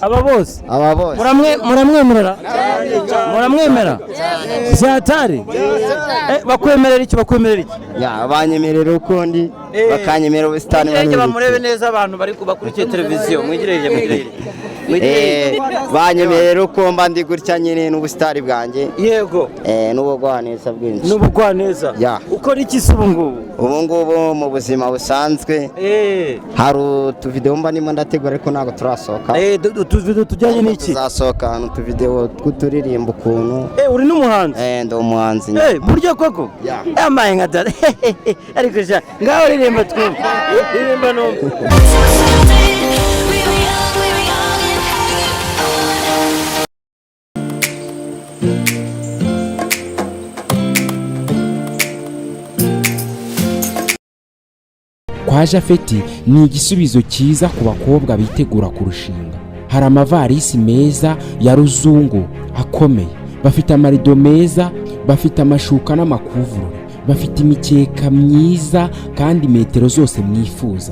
aba bose muramwemerera byatari bakwemerera iki ya banyemerera uko ndi bakanyemerera ubusitani bamurebe neza abantu bari kubakurikiye televiziyo mwigireje banyemerera uko mba ndi gutya nyine n'ubusitani bwanjye yego n'ubugwaneza bwinshi ukora iki se ubu ngubu mu buzima busanzwe hari utuvidewo mba ndimo ndategura ariko ntabwo turasohoka utuvidewo tujyanye n'iki tuzasohoka utuvidewo tw'uturirimbo ukuntu uri n'umuhanzi ndi umuhanzi buryo koko yambaye nka dore ariko ngaho ririmba twumva ririmba numva kwa Japhet ni igisubizo cyiza ku bakobwa bitegura kurushinga. Hari amavarisi meza ya ruzungu akomeye, bafite amarido meza, bafite amashuka n'amakuvurori, bafite imikeka myiza kandi metero zose mwifuza.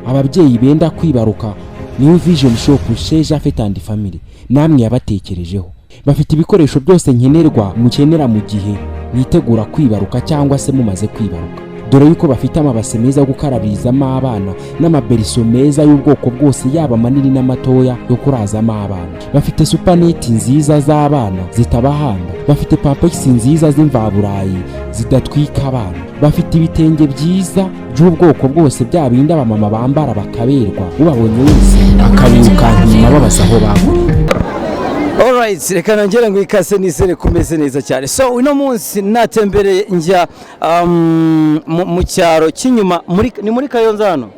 Ababyeyi benda kwibaruka New Vision Shop chez Japhet and Family namwe yabatekerejeho. Bafite ibikoresho byose nkenerwa mukenera mu gihe mwitegura kwibaruka cyangwa se mumaze kwibaruka. Dore yuko bafite amabase meza yo gukarabirizamo abana n'amaberiso meza y'ubwoko bwose yaba manini n'amatoya yo kurazamo abana. Bafite supaneti nziza z'abana zitabahanda, bafite pampers nziza z'imvaburayi zidatwika abana, bafite ibitenge byiza by'ubwoko bwose byabinda abamama bambara bakaberwa, ubabonye wese akabirukanka inyuma babaza aho baguriye. Alright, reka nongere ngo ikase nisere kumeze neza cyane. So uno munsi natembereye njya mu cyaro cy'inyuma ni muri Kayonza hano.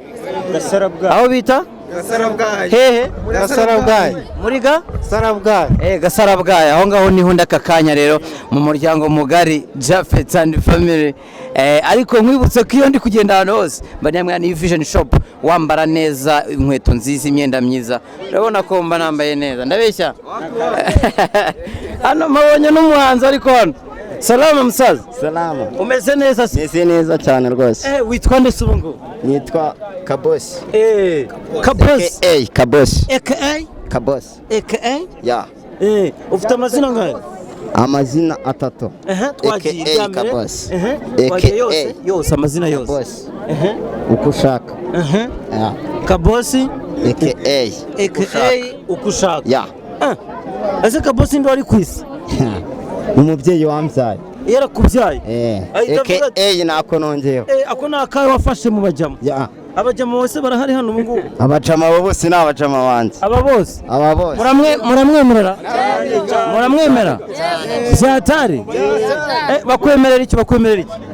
Gasarabwayi. Aho bita? Gasarabwayi. Hehe? Gasarabwayi. Muri Gasarabwayi. Gasarabwayi. Aho ngaho niho ndakakanya rero mu muryango mugari Japhet and Family. Ariko nkwibutse ko iyo ndi kugenda hano hose mbanyamwe ni Vision Shop wambara neza inkweto nziza imyenda myiza. Urabona ko mba nambaye neza. Ndabeshya. Hano mabonye n'umuhanzi ariko hano. Salama musaza. Salama. Umeze neza se? Meze neza cyane rwose. Witwa nde se ubungu? Nitwa Kabosi. Kabosi. Kabosi. Kabosi. Ya. Ufite amazina ngahe? Amazina atatu. Twagiye Kabosi. Yose amazina yose. Kabosi. Uko ushaka. Kabosi. Uko ushaka. Ya. Ese Kabosi ndo ari kwisi? Umubyeyi wambyaye. Yarakubyaye. Nako nongeyeho. Ako nakaye wafashe mu bajama. Ya. Abajama bose barahari hano ubu ngubu. Abajama bose ni abajama banjye. Aba bose. Muramwemerera byatari bakwemerera iki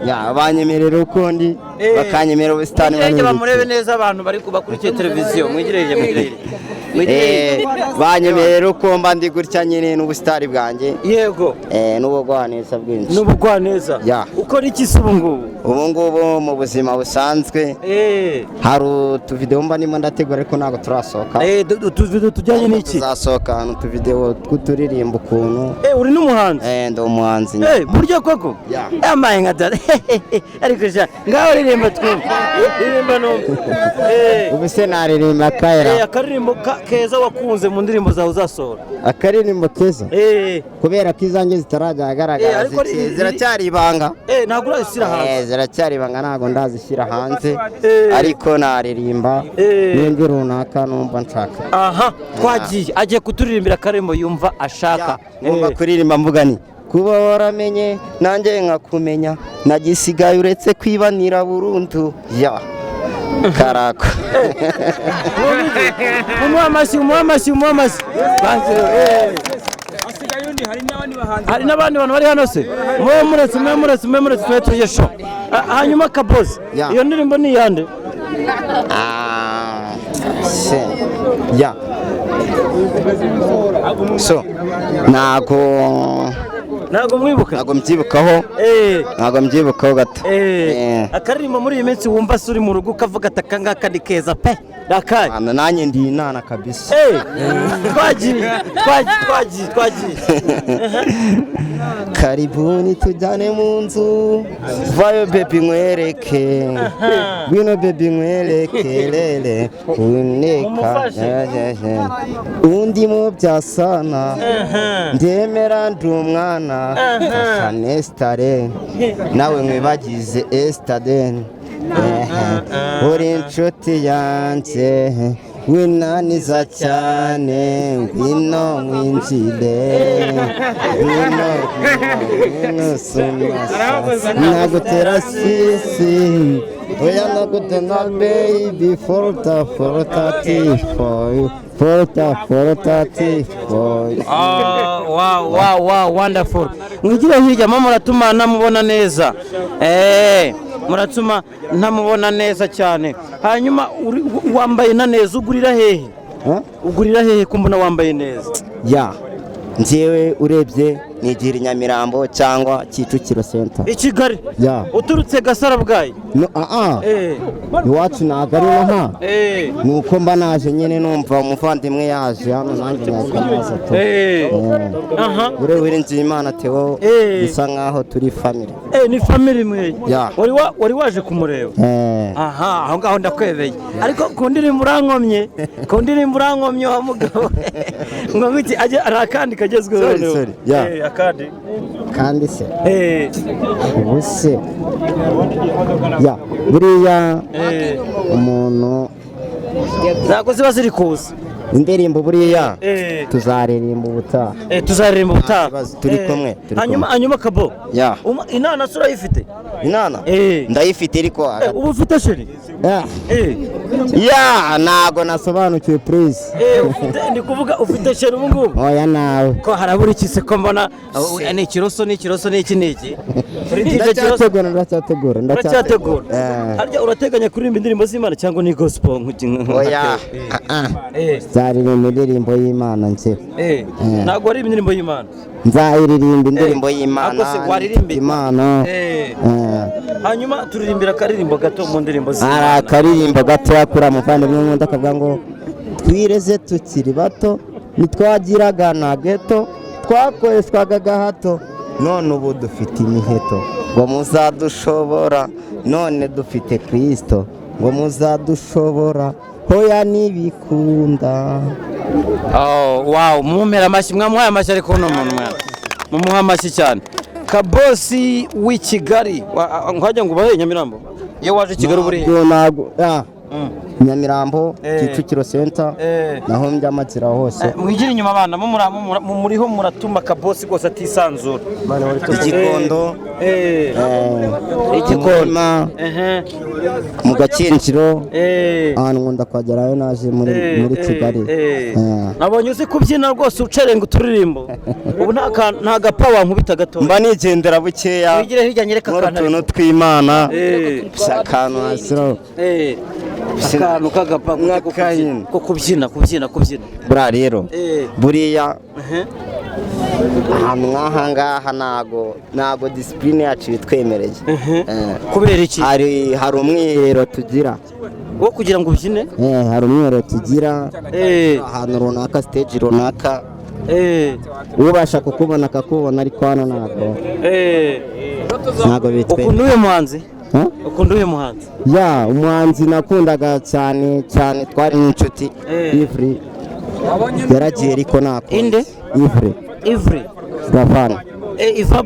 ya banyemerera uko ndi bakanyemerera ubusitani bamurebe neza abantu bari kubakurikiye televiziyo mwigireje banyemerera uko mba ndi gutya nyine n'ubusitani bwanjye yego n'ubugwaneza bwinshi ukora iki se ubu ngubu mu buzima busanzwe hari utuvidewo mba ndimo ndategura ariko ntabwo turasohoka utuvidewo tujyanye n'iki tuzasohoka utuvidewo tw'uturirimbo ukuntu uri n'umuhanzi ndi umuhanzi buryo koko yambaye nka dore ariko ngaho ririmba twumva ririmba numva ubu se naririmba kera akaririmbo keza wakunze mu ndirimbo zawe uzasohora akaririmbo keza kubera ko izanjye zitarajya ahagaragara ziracyari ibanga ntabwo urazishyira hanze ziracyari ibanga ntabwo ndazishyira hanze ariko naririmba n'indi runaka numva nshaka twagiye agiye kuturirimbira akaririmbo yumva ashaka numva kuririmba mvuga ni kuba waramenye nanjye nkakumenya nagisigaye uretse kwibanira burundu karako umuhamashyi hari n'abandi bantu bari hano se muretse twe turiye show hanyuma Kabosi iyo ndirimbo ni iyande so ntago ntabwo mwibuka ntabwo mbyibukaho ntabwo mbyibukaho gato akaririmbo muri iyi minsi wumva se uri mu rugo ukavuga ati aka ngaka ni keza pe rakaye nanjye ndi inana kabisa twagiye karibuni tujyane mu nzu vayo bebi nkwereke ngwino bebi nkwereke rere uneka undimo byasana ndemera ndi umwana fasha nesitare nawe mwibagize esitadeni uri inshuti yanjye winaniza cyane ngwino mwinjire ngwino sumasa nagutera sisi oya nagutera baby forta tifoyu wow wonderful mwigire hirya mama muratuma namubona neza muratuma ntamubona neza cyane hanyuma wambaye na neza ugurira hehe kumbona wambaye neza njyewe urebye nigira Nyamirambo cyangwa Kicukiro center i Kigali uturutse Gasarabwayi iwacu ntabwo ari naha nuko mba naje nyine numva umuvandimwe yaje hano nanjye naza urebere Nzeyimana Theo bisa nkaho turi family ni family mwe wari waje kumureba aho ngaho ndakwebeye ariko ku ndirimbo urankomye wa mugabo ngo ngiki aje arakandi kagezweho akandi kandi se ubuse buriya umuntu ntabwo ziba ziri kuza indirimbo buriya tuzaririmba ubutaha turi kumwe hanyuma kabo inana se urayifite inana ndayifite ariko ubu ufite sheri ntabwo nasobanukiwe please ndi kuvuga ufite sheri ubu ngubu oya nawe ko harabura iki se ko mbona ni ikiroso n'iki ndacyategura harya urateganya kuririmba indirimbo z'Imana cyangwa ni gospel oya nzaririmba indirimbo y'Imana nze ntabwo ari indirimbo y'Imana nzayiririmba indirimbo y'Imana Imana hanyuma turirimbira akaririmbo gato mu ndirimbo z'Imana hari akaririmbo gato yakura muvandimwe nkunda akavuga ngo twireze tukiri bato ntitwagiraga na geto twakoreshwaga gahato none ubu dufite imiheto ngo muzadushobora none dufite Kristo ngo muzadushobora hoya nibikunda mumera amashyi mwamuhaye amashyi ariko uno muntu mumuha amashyi cyane Kabosi w'i Kigali nkajya ngo ubahe Nyamirambo iyo waje Kigali buri Nyamirambo Kicukiro center naho njyamakira hose mwigira inyuma abana muriho muratuma Kabosi rwose atisanzura igikondo mu Gakinjiro ahantu nkunda kwagerayo naje muri Kigali nabonye uzi kubyina rwose ucerenga uturirimbo ubu nta gapa wankubita gato mba nigendera bukeya wigire hirya nyereka akantu tw'Imana akantu hasiro akantu kagapa ko kubyina buriya rero buriya ahantu nk'aha ngaha ntago disipurine yacu bitwemereye kubera iki hari umwiherero tugira wo kugira ngo ubyine hari umwiherero tugira ahantu runaka stage runaka ubasha kukubona akakubona ariko hano ntago bitwe ukunda uyu muhanzi umuhanzi nakundaga cyane twari n'inshuti Ivry yaragiye ariko inde Ivry Bravana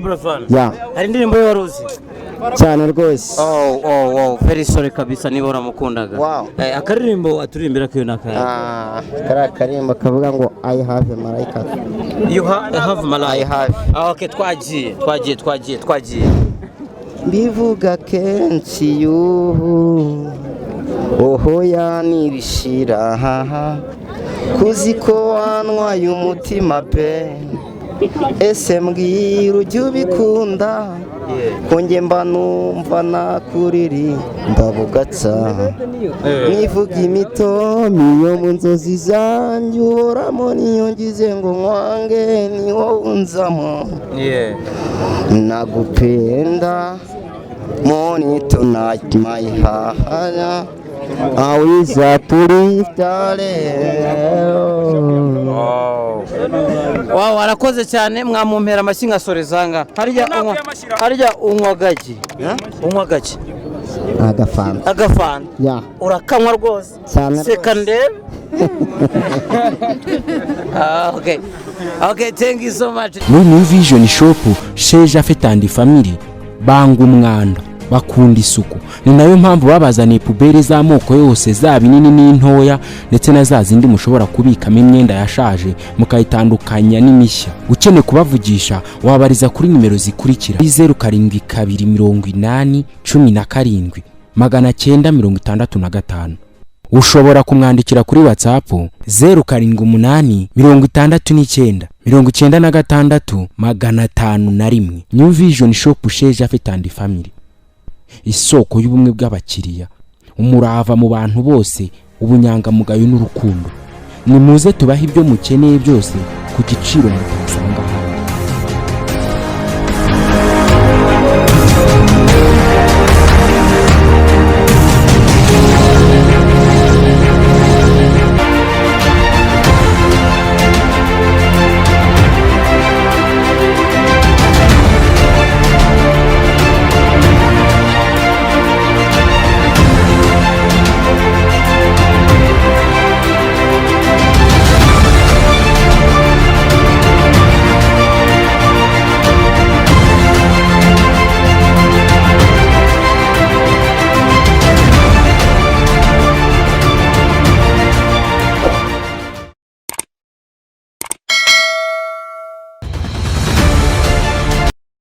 Bravana hari indirimbo ye wari uzi cyane rwose very sorry kabisa niba uramukundaga akaririmbo aturirimbira kiyo nakaya akaririmbo kavuga ngo I have a malaika you have malaika okay twagiye mbivuga kenshi ohoya nibishira kuzi ko wanywaye umutima pe ese mbwira ujya ubikunda konge mba numva nakuririmba bugatsa nivuga imitomi yo mu nzozi zanjye uhoramo niyo ngize ngo nkwange ni wowe unzamo nakupenda morning tonight my heart awiza turifitare. Wow, warakoze cyane mwamumpera amashyi ngasorezanga. Harya unywagaki? Unywagaki? Agafana. Ya. Urakanywa rwose. Seka ndebe. Okay. Okay, thank you so much. Muri New Vision Shop chez Japhet and Family banga umwanda bakunda isuku, ni nayo mpamvu babazaniye puberi z'amoko yose, zaba inini n'intoya ndetse na za zindi mushobora kubikamo imyenda yashaje mukayitandukanya n'imishya. Ukeneye kubavugisha wabariza kuri nimero zikurikira: 0728171965. Ushobora kumwandikira kuri WhatsApp 0788996501. New Vision Shop chez Japhet and Family, isoko y'ubumwe bw'abakiriya, umurava mu bantu bose, ubunyangamugayo n'urukundo. Nimuze tubahe ibyo mukeneye byose ku giciro mutasanga.